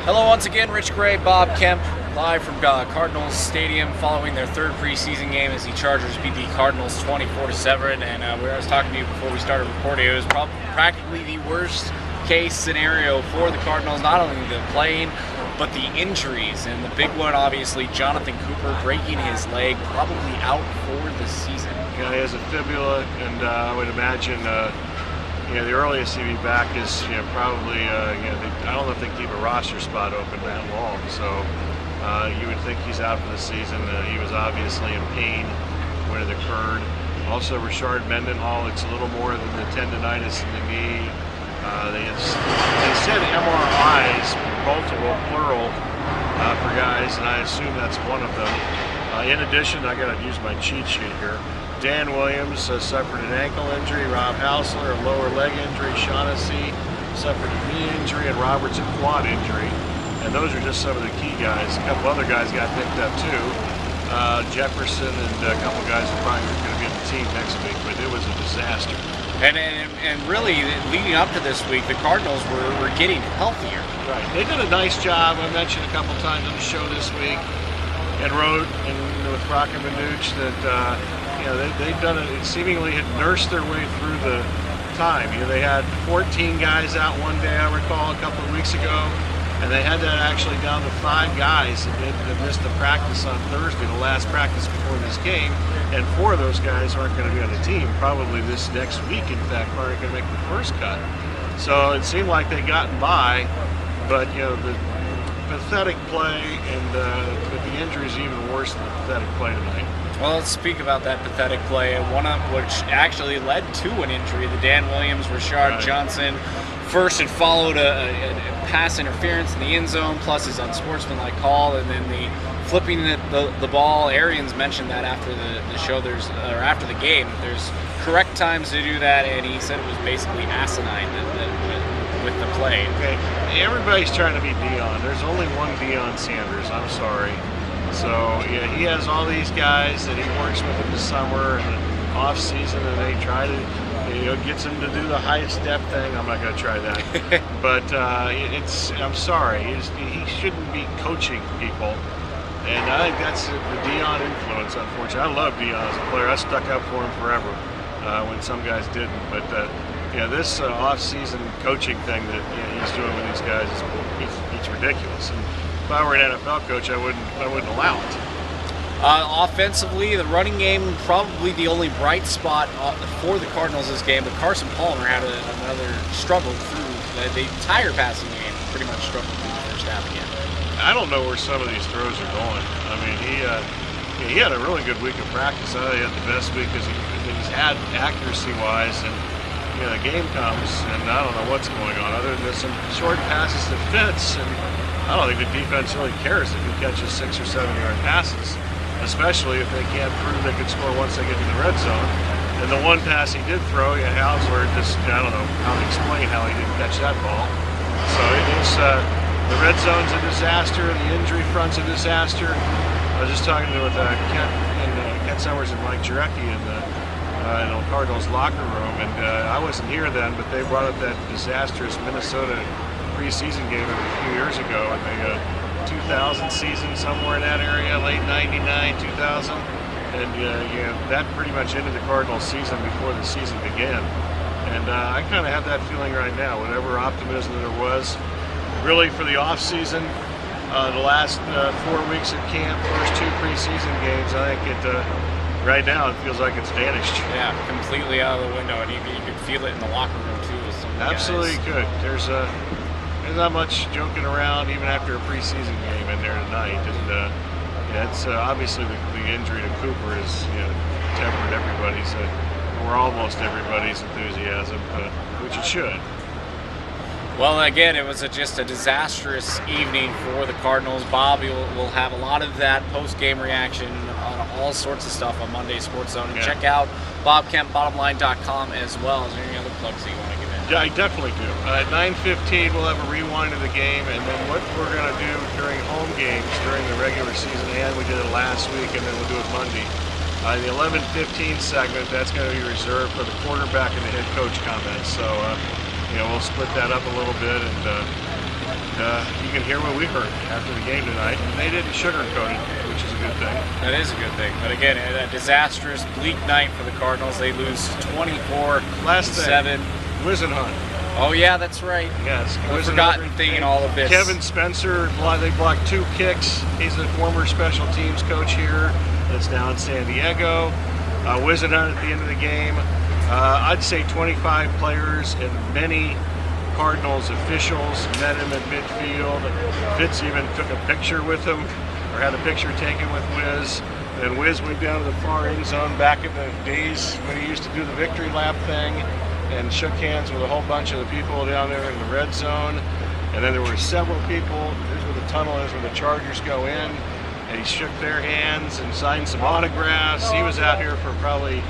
Hello once again, Rich Gray, Bob Kemp, live from Cardinals Stadium following their third preseason game as the Chargers beat the Cardinals 24-7. And where I was talking to you before we started recording, it was practically the worst case scenario for the Cardinals, not only the playing, but the injuries. And the big one, obviously, Jonathan Cooper breaking his leg, probably out for the season. Yeah, he has a fibula, and I would imagine the earliest he'd be back is probably I don't know if they keep a roster spot open that long, so you would think he's out for the season. He was obviously in pain when it occurred. Also, Rashard Mendenhall, it's a little more than the tendonitis in the knee. They said MRIs, multiple, plural, for guys, and I assume that's one of them. In addition, I got to use my cheat sheet here. Dan Williams suffered an ankle injury, Rob Hausler a lower leg injury, Shaughnessy suffered a knee injury, and Roberts a quad injury. And those are just some of the key guys. A couple other guys got picked up too. Jefferson and a couple guys are probably going to be on the team next week, but it was a disaster. And really, leading up to this week, the Cardinals were getting healthier. Right. They did a nice job. I mentioned a couple times on the show this week and wrote with Brock and Manuch that they've done it. It seemingly had nursed their way through the time. They had 14 guys out one day, I recall, a couple of weeks ago, and they had that actually down to 5 guys that missed the practice on Thursday, the last practice before this game, and 4 of those guys aren't going to be on the team probably this next week. In fact, aren't going to make the first cut. So it seemed like they gotten by, but the pathetic play and but the injuries even worse than the pathetic play tonight. Well, let's speak about that pathetic play, one of which actually led to an injury. The Dan Williams, Rashard Johnson, first it followed a pass interference in the end zone, plus his unsportsmanlike call, and then the flipping the ball. Arians mentioned that after the show, after the game, there's correct times to do that, and he said it was basically asinine with the play. Okay, everybody's trying to be Deion. There's only one Deion Sanders. I'm sorry. So he has all these guys that he works with in the summer and the off season, and they try to gets him to do the high step thing. I'm not going to try that, but I'm sorry. He shouldn't be coaching people, and I think that's the Deion influence. Unfortunately, I love Deion as a player. I stuck up for him forever when some guys didn't, but this off-season coaching thing that he's doing with these guys it's ridiculous. And if I were an NFL coach, I wouldn't allow it. Offensively, the running game probably the only bright spot for the Cardinals this game, but Carson Palmer had another struggle through the entire passing game. Pretty much struggled through the first half again. I don't know where some of these throws are going. I mean, he had a really good week of practice. I thought he had the best week that he's had accuracy-wise, and the game comes, and I don't know what's going on other than some short passes that fits, and I don't think the defense really cares if he catches 6 or 7 yard passes, especially if they can't prove they can score once they get to the red zone. And the one pass he did throw, Hausler, I don't know how to explain how he didn't catch that ball. So the red zone's a disaster, the injury front's a disaster. I was just talking with Kent Summers and Mike Jurecki in the Cardinals locker room, and I wasn't here then, but they brought up that disastrous Minnesota preseason game a few years ago in the 2000 season, somewhere in that area, late 99, 2000, and that pretty much ended the Cardinals season before the season began. And I kind of have that feeling right now. Whatever optimism there was, really for the off season, the last 4 weeks of camp, first 2 preseason games, I think right now it feels like it's vanished. Yeah, completely out of the window, and you could feel it in the locker room too. With some Absolutely guys. Could. There's not much joking around even after a preseason game in there tonight, and it's obviously the injury to Cooper has tempered everybody's, or almost everybody's enthusiasm, which it should. Well, again, it was just a disastrous evening for the Cardinals. Bob will have a lot of that post-game reaction on all sorts of stuff on Monday Sports Zone. And check out BobKempBottomline.com as well. Is there any other plugs that you want to give in? Yeah, I definitely do. At 9:15, we'll have a rewind of the game, and then what we're going to do during home games during the regular season, and we did it last week, and then we'll do it Monday. The 11:15 segment, that's going to be reserved for the quarterback and the head coach comments. So, we'll split that up a little bit, and you can hear what we heard after the game tonight. They didn't sugarcoat it, which is a good thing. That is a good thing. But again, a disastrous, bleak night for the Cardinals. They lose 24-7. Last thing, Wisenhunt. Oh yeah, that's right. Yes, A forgotten thing in all of this. Kevin Spencer, they blocked 2 kicks. He's a former special teams coach here that's now in San Diego. Wisenhunt at the end of the game. I'd say 25 players and many Cardinals officials met him at midfield. Fitz even took a picture with him, or had a picture taken with Wiz. Then Wiz went down to the far end zone back in the days when he used to do the victory lap thing and shook hands with a whole bunch of the people down there in the red zone. And then there were several people. Here's where the tunnel is, where the Chargers go in. And he shook their hands and signed some autographs. He was out here for probably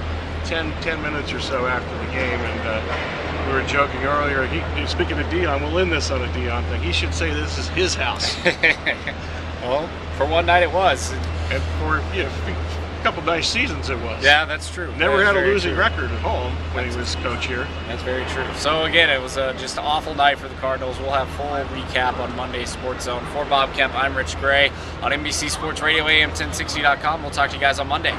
10 minutes or so after the game. And we were joking earlier, speaking of Dion, we'll end this on a Dion thing. He should say this is his house. Well, for one night it was. And for a couple nice seasons it was. Yeah, that's true. Never had a losing record at home when he was coach here. That's very true. So again, it was just an awful night for the Cardinals. We'll have full recap on Monday's Sports Zone. For Bob Kemp, I'm Rich Gray on NBC Sports Radio, AM1060.com. We'll talk to you guys on Monday.